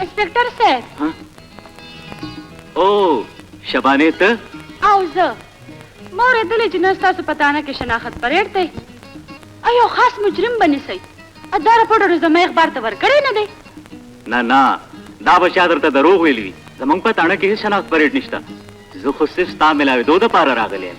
इंस्पेक्टर साहेब. हाँ? ओ शबाने त او زه ما اورېدلې چې نن ستاسو په تانه کې شناخت پریډ دی. ایو خاص مجرم بنیسئ. دا راپورټ زما اخبار ته ورکړی نه دی. نه دا به چا درته دروغ ویلي وي. زمونږ په تانه کې هیڅ شناخت پریډ نشته. زه خو صرف ستا ملاوېدو دپاره راغلی یم.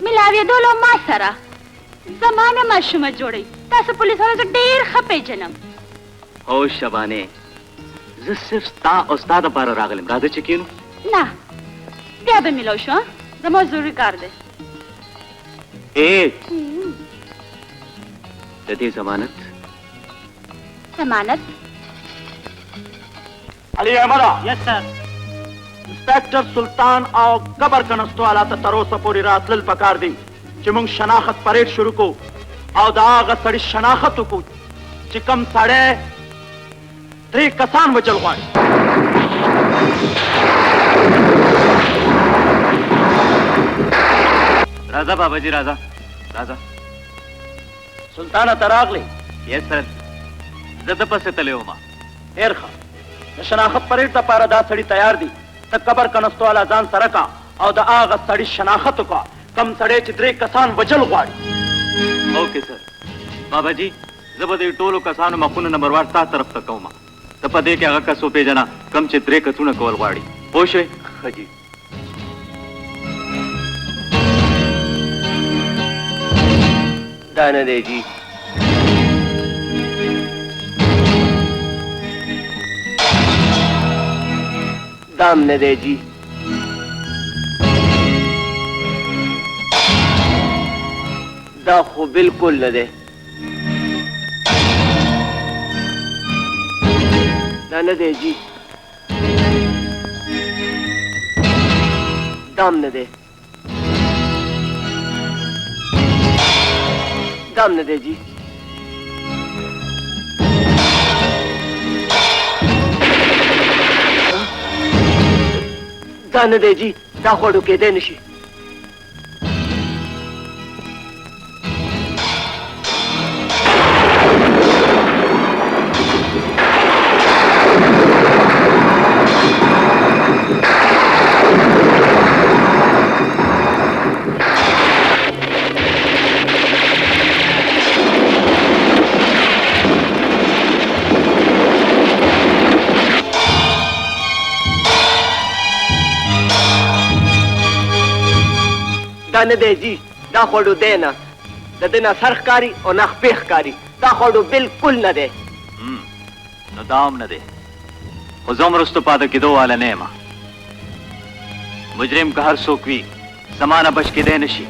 ملاوېدو له ما سره زما نه ماشومه جوړئ. تاسو پولیسانو زه ډېر ښه پېژنم. او شبانې زه صرف ستا او ستا دپاره راغلم. راځه چې کښېنو. نه بیا به میلاو شو. زما ضروري کار دی. د دې ضمانت ضمانت علي احمد. یس سر. انسپیکټر سلطان او قبر کنستو والا ته تر اوسه پورې راتلل پکار دی چې موږ شناخت پریډ شروع کو او دا هغه سړي شناخت وکړو چې کوم سړی 3 کسان وچل غواړي. راځه باباجي راځه راځه. سلطانه ته راغلی؟ یس سر زه د پسې تللی وم. ډېر ښه. د شناخت پریډ دپاره دا سړي تیار دي. ته قبر کنستو والا ځان سره کا او د هغه سړي شناخت وکړه کوم سړی چې 3 کسان وجل غواړي. اوکې سر. باباجي زه به د ټولو کسانو مخونه نمبروار ستا طرف ته کوم. ته په دې کې هغه کس وپېژنه کوم چې 3 کسونه کول غواړي. پوه شوې؟ ښه جي. دا نه دی جي. دام نه دی جي. دا خو بالکل نه دی. دا نه دی جي. دام نه دی. دام نه دی جي. دا نه دی جي. دا خو ډوکېدی نشي. دا نه دی جي. دا خوړو دی نه. د ده نه سر ښکاري او نه خپې ښکاري. دا خوړو بالکل نه دی. نو دا هم نه دی. خو زه هم وروستو پاته کېدو والا نه یم. مجرم که هر څوک وي زما نه بچ کېدی نه شي.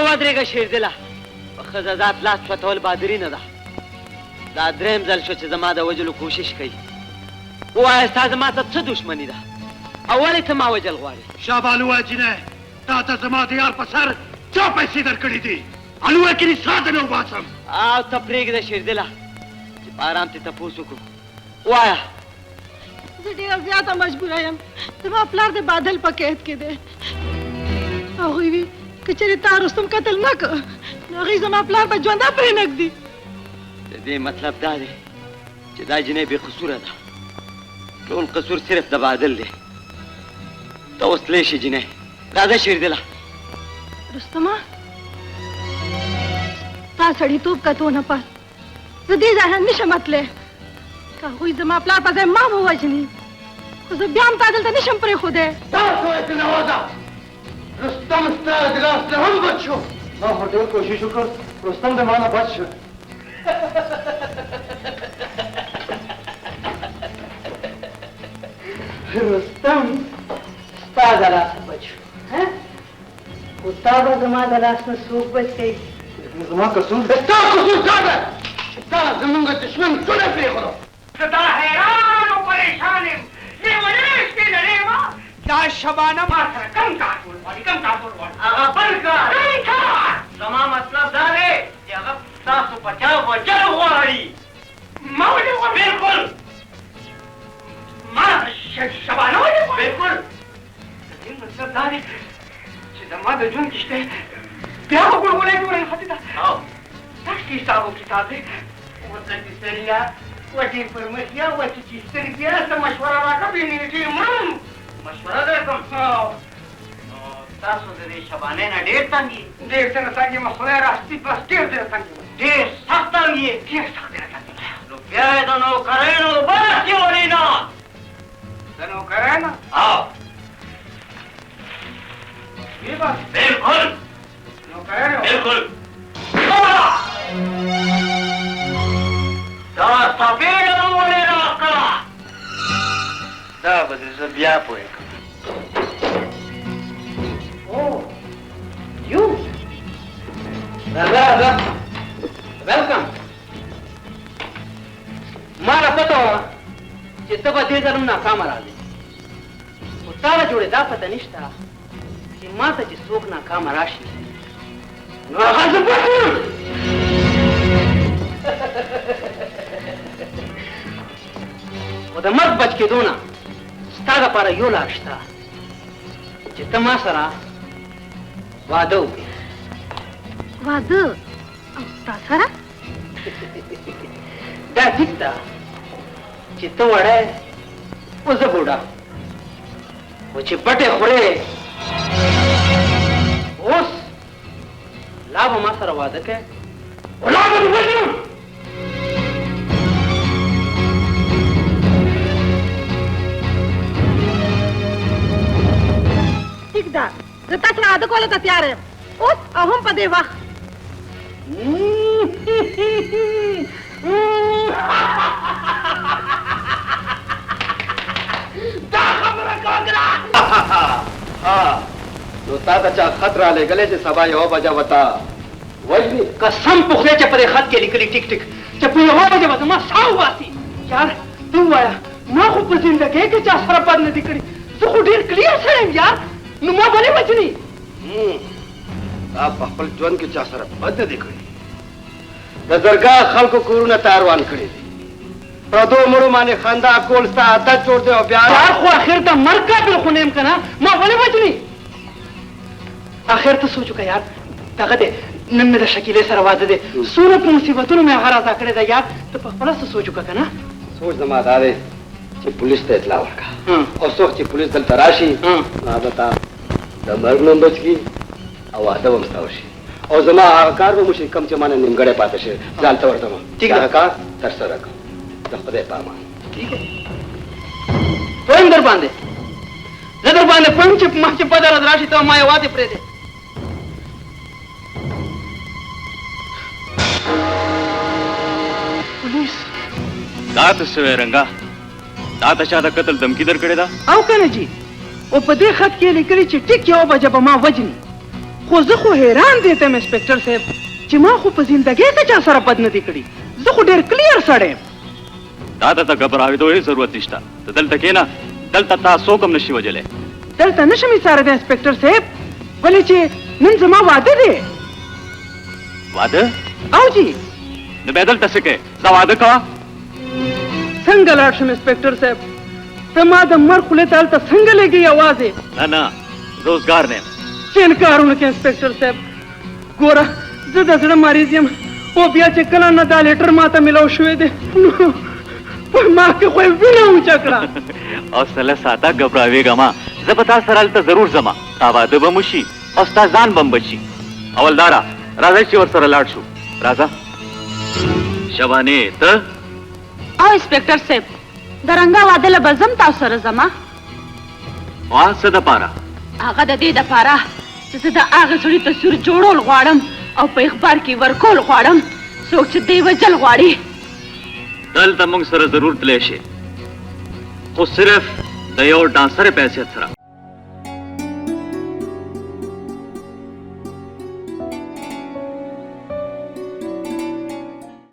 ودرېږه شیردله. په ښځه ذات لاس پټول بهادري نه ده. دا درېیم ځل شو چې زما د وجلو کوشش کوي. ووایه ستا زما ته څه دښمني ده او ولې ته ما وجل غواړې؟ شابه الوه جینۍ تا ته زما د یار په سر چا پیسې درکړي دي؟ الوه کې دې ساه نه وباسم. او ته پرېږده شیردله چې په ارام ترې تپوس وکړو. ووایه. زه ډېره زیاته مجبوره یم. زما پلار د بادل په قید کې دی. هغوی وي که چېرې تا رستم قتل نه کړ نو هغوی زما پلار به ژونده پرې نږدي. د دې مطلب دا دی چې دا جنۍ بې قصوره ده. ټول قصور صرف د بادل دی. ته اوس تللی شي جنۍ. راځه شیردله. رستمه ستا سړیتوب کتو نه پس زه دې ځایه نشم تللی. که هغوی زما پلار په ځای ما ووژني خو زه بیا هم تا دلته نشم پرېښودی. تاسو یې نوازه رستم ستا د لاس نه هم بچ شو. ما خو ډېر کوشش وکړ رستم د ما نه بچ شو. رستم ستا د لاسه بچ شو. उताबा जमा दलास में सूख बच गई زما قصور ده تا قصور تا ده تا زمونږ دشمن ټوله پرېښودو دا حیران او پریشان یم لیونی شپې لرې ما دا شبانه ما سره کم کار ټول غواړي کم کار ټول غواړي هغه بل کار زما مطلب دا دی چې هغه ستاسو په چا وجل غواړي ما ولې غواړم بلکل ما شبانه ولې غواړم بلکل د دې مطلب دا دی چې زما د ژوند کښتۍ بیا به ګلګله جوړه ختې ده داسې حساب و کتاب دی وځکې سړیا وټې پر مخ یا وچې چې سترګې بیا څه مشوره راکړه بېنېټې مرم مشوره درکړم تاسو د دې شبانۍ نه ډېر تنګ یې ډېر څه نه تنګ یم خدای راستي بس ډېر ډېر تنګ یم ډېر سخت تنګ یې ډېر سخت نه تنګ یم نو بیا یې د نوکرانو بس یې ولېنه د نوکرانو وی بس بلکل بالکل دا سفید ولې راکړه دا به زه بیا پوهېږم You? Raga. Welcome. مالا پته وه چې ته به دې ځل هم ناکامه راځې خو تا له جوړې دا پته نشته چې ما ته چې څوک ناکامه راشي نو هغه زه پټوم خو د مرګ بچ کېدو نه ستا دپاره یو لار شته چې ته ما سره واده وکړې واده او تا سره دا ټیک ده چې ته وړی او زه بوډا خو چې بټې خورې اوس لا به ما سره واده کوې او لا به دې وژنم ټیک ده زه تا سره واده کولو ته تیار یم اوس او هم په دې وخت دا خبره کوګرا نو تا ته چا خط را لېږلی چې سبا 1 بجه به تا وژني قسم په خدای چې په دې خط کې لیکلي ټیک ټیک چې په 1 بجه به زما ساه وباسي یار ته ووایه ما خو په زندګۍ کې چا سره بد نه دي کړي زه خو ډېر کلیر سړی یم یار نو ما ولې وژني تا په خپل ژوند کې چا سره بد نه دي کړي د درګاه خلکو کورونه ته روان کړي دي پردو مړو باندې خندا کول ستا عادت جوړ دی او بیا یار خو اخر ته مرګ قابل خو نه یم که نه ما ولې وژني اخر ته سوچ وکړه یار دغه دی نن مې د شکیلې سره واده دی څومره په مصیبتونو مې هغه راضا کړې ده یار ته په خپله څه سوچ وکړه که نه سوچ زما دا دی چې پولیس ته اطلاع ورکړه او څوک چې پولیس دلته راشي نو هغه ته د مرګ نه بچ کړي او واده به هم ستا وشي او زما هغه کار به وشي کوم چې ما نه نیمګړی پاتې شي ځان ته ورته ټیک ده. هغه کار ترسره کړم د خدای په امان ٹھیک ہے پویم در باندې زه در باندې پویم چې ما چې په درد راشي ته ما یوازې پرېږدې पुलिस دا ته څه وایې رنګا دا ته چا د قتل دمکي درکړې ده او کنه جی او په دې خط کې لیکلي چې ټیک 1 بجه به ما وژني خو زه خو حیران دي ته انسپکټر صاحب چې ما خو په زندګۍ کې چا سره بد نه دي کړي زه خو ډېر کلیر سړی یم دا ته غبراوېدو هیڅ ضرورت نشته ته دلته کښېنه دلته تا څوک هم نشي وژلی دلته نشم ایساره د انسپکټر صاحب ولې چې نن زما واده دی واده او جی نو بیا دلته څه کوې ځه واده کوه څنګه لاړ شم انسپکټر صاحب ته ما د مرګ خولې ته هلته څنګه لګې یوازې نه نه روزګار نه یم چې انکارونه کې انسپکټر صاحب ګوره زه د زړه مریض یم او بیا چې کله نه دا لیټر ما ته میلاو شوی دی نو په ما کې خو یې وینه اوچه کړه حوصله ساته غبراوېږه ما زه به تا سره هلته ضرور ځم تا واده به مو شي او ستا ځان به م بچي اولداره راځئ چې ورسره لاړ شو راځه شبانې ته او انسپکټر صاحب د رنګا واده له به ځم تاسو سره ځم وا څه دپاره هغه د دې دپاره چې زه د هغه سړي تصویر جوړول غواړم او په اخبار کې ورکول غواړم څوک چې دی وجل غواړي دلته موږ سره ضرور تلی شي خو صرف د یو ډانسر په حیثیت سره